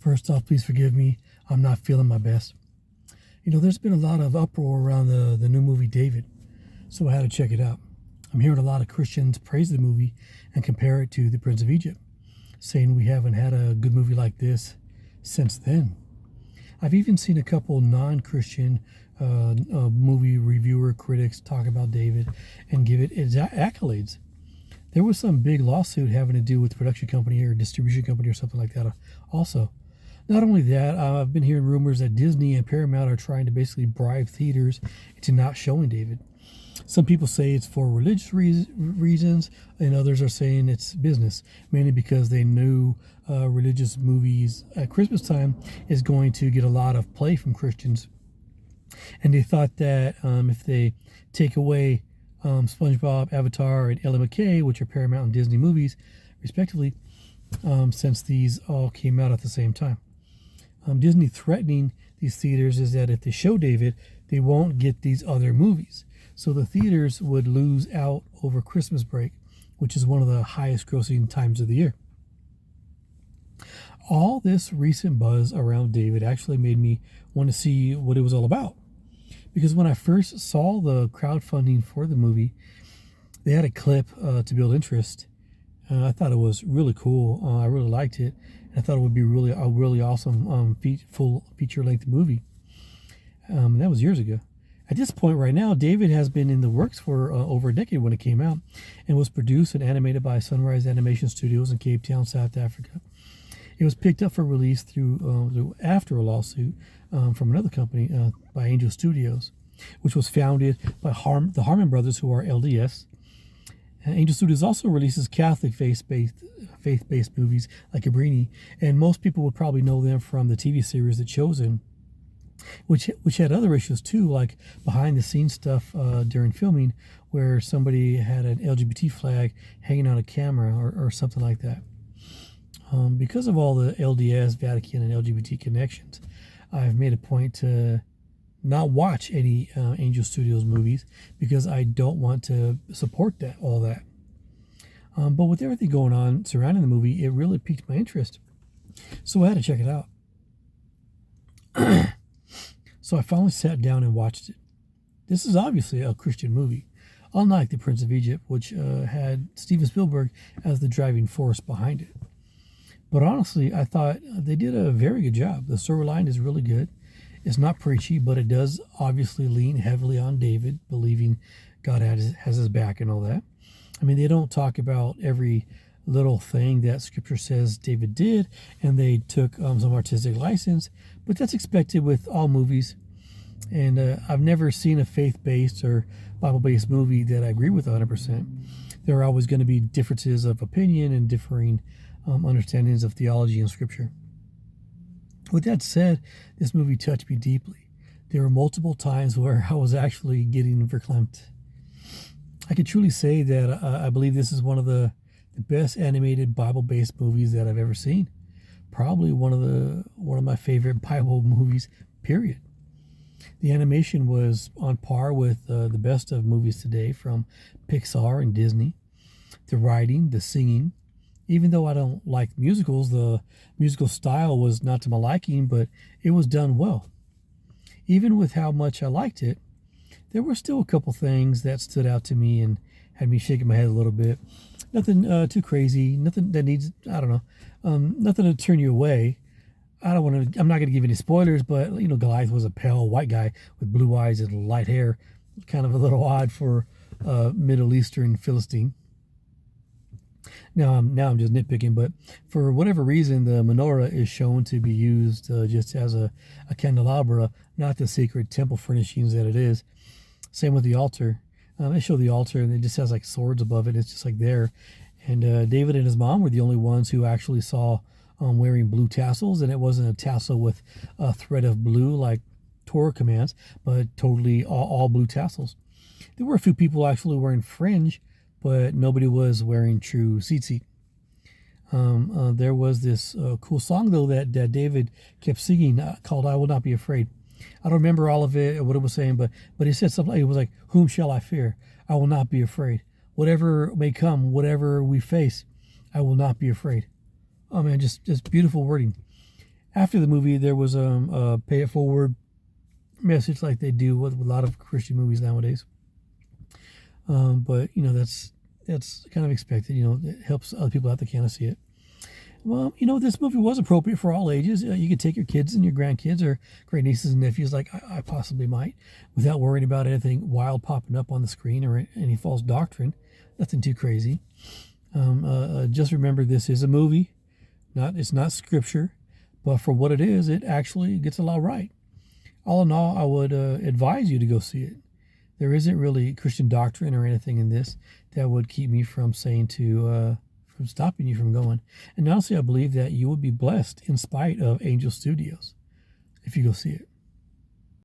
First off, please forgive me. I'm not feeling my best. There's been a lot of uproar around the new movie David, so I had to check it out. I'm hearing a lot of Christians praise the movie and compare it to The Prince of Egypt, saying we haven't had a good movie like this since then. I've even seen a couple non-Christian movie reviewer critics talk about David and give it its accolades. There was some big lawsuit having to do with the production company or distribution company or something like that also. Not only that, I've been hearing rumors that Disney and Paramount are trying to basically bribe theaters into not showing David. Some people say it's for religious reasons, and others are saying it's business, mainly because they knew religious movies at Christmas time is going to get a lot of play from Christians. And they thought that if they take away SpongeBob, Avatar, and Ella McKay, which are Paramount and Disney movies, respectively, since these all came out at the same time. Disney threatening these theaters is that if they show David, they won't get these other movies. So the theaters would lose out over Christmas break, which is one of the highest grossing times of the year. All this recent buzz around David actually made me want to see what it was all about. Because when I first saw the crowdfunding for the movie, they had a clip to build interest. I thought it was really cool. I really liked it. I thought it would be a really awesome full feature-length movie. That was years ago. At this point right now, David has been in the works for over a decade when it came out and was produced and animated by Sunrise Animation Studios in Cape Town, South Africa. It was picked up for release after a lawsuit from another company by Angel Studios, which was founded by the Harmon brothers, who are LDS. Angel Studios also releases Catholic faith-based movies like Cabrini, and most people would probably know them from the TV series The Chosen, which had other issues too, like behind-the-scenes stuff during filming, where somebody had an LGBT flag hanging on a camera or something like that. Because of all the LDS, Vatican, and LGBT connections, I've made a point to not watch any Angel Studios movies because I don't want to support all that. But with everything going on surrounding the movie, it really piqued my interest. So I had to check it out. So I finally sat down and watched it. This is obviously a Christian movie, unlike The Prince of Egypt, which had Steven Spielberg as the driving force behind it. But honestly, I thought they did a very good job. The storyline is really good. It's not preachy, but it does obviously lean heavily on David, believing God has his back and all that. I mean, they don't talk about every little thing that Scripture says David did, and they took some artistic license, but that's expected with all movies. And I've never seen a faith-based or Bible-based movie that I agree with 100%. There are always going to be differences of opinion and differing understandings of theology and Scripture. With that said, this movie touched me deeply. There were multiple times where I was actually getting verklempt. I can truly say that I believe this is one of the best animated Bible-based movies that I've ever seen. Probably one of my favorite Bible movies, period. The animation was on par with the best of movies today from Pixar and Disney. The writing, the singing. Even though I don't like musicals, the musical style was not to my liking, but it was done well. Even with how much I liked it, there were still a couple things that stood out to me and had me shaking my head a little bit. Nothing too crazy, nothing that needs, nothing to turn you away. I'm not going to give any spoilers, but Goliath was a pale white guy with blue eyes and light hair, kind of a little odd for a Middle Eastern Philistine. Now I'm just nitpicking, but for whatever reason, the menorah is shown to be used just as a candelabra, not the sacred temple furnishings that it is. Same with the altar. They show the altar, and it just has like swords above it. It's just like there. And David and his mom were the only ones who actually saw wearing blue tassels, and it wasn't a tassel with a thread of blue like Torah commands, but totally all blue tassels. There were a few people actually wearing fringe, but nobody was wearing true tzitzit. There was this cool song, though, that David kept singing called I Will Not Be Afraid. I don't remember all of it, what it was saying, but he said something like, it was like, whom shall I fear? I will not be afraid. Whatever may come, whatever we face, I will not be afraid. Oh, man, just beautiful wording. After the movie, there was a pay it forward message like they do with a lot of Christian movies nowadays. But that's kind of expected. It helps other people out that can't see it. Well, this movie was appropriate for all ages. You could take your kids and your grandkids or great nieces and nephews, like I possibly might, without worrying about anything wild popping up on the screen or any false doctrine. Nothing too crazy. Just remember, this is a movie. It's not scripture, but for what it is, it actually gets a lot right. All in all, I would advise you to go see it. There isn't really Christian doctrine or anything in this that would keep me from from stopping you from going. And honestly, I believe that you would be blessed in spite of Angel Studios if you go see it.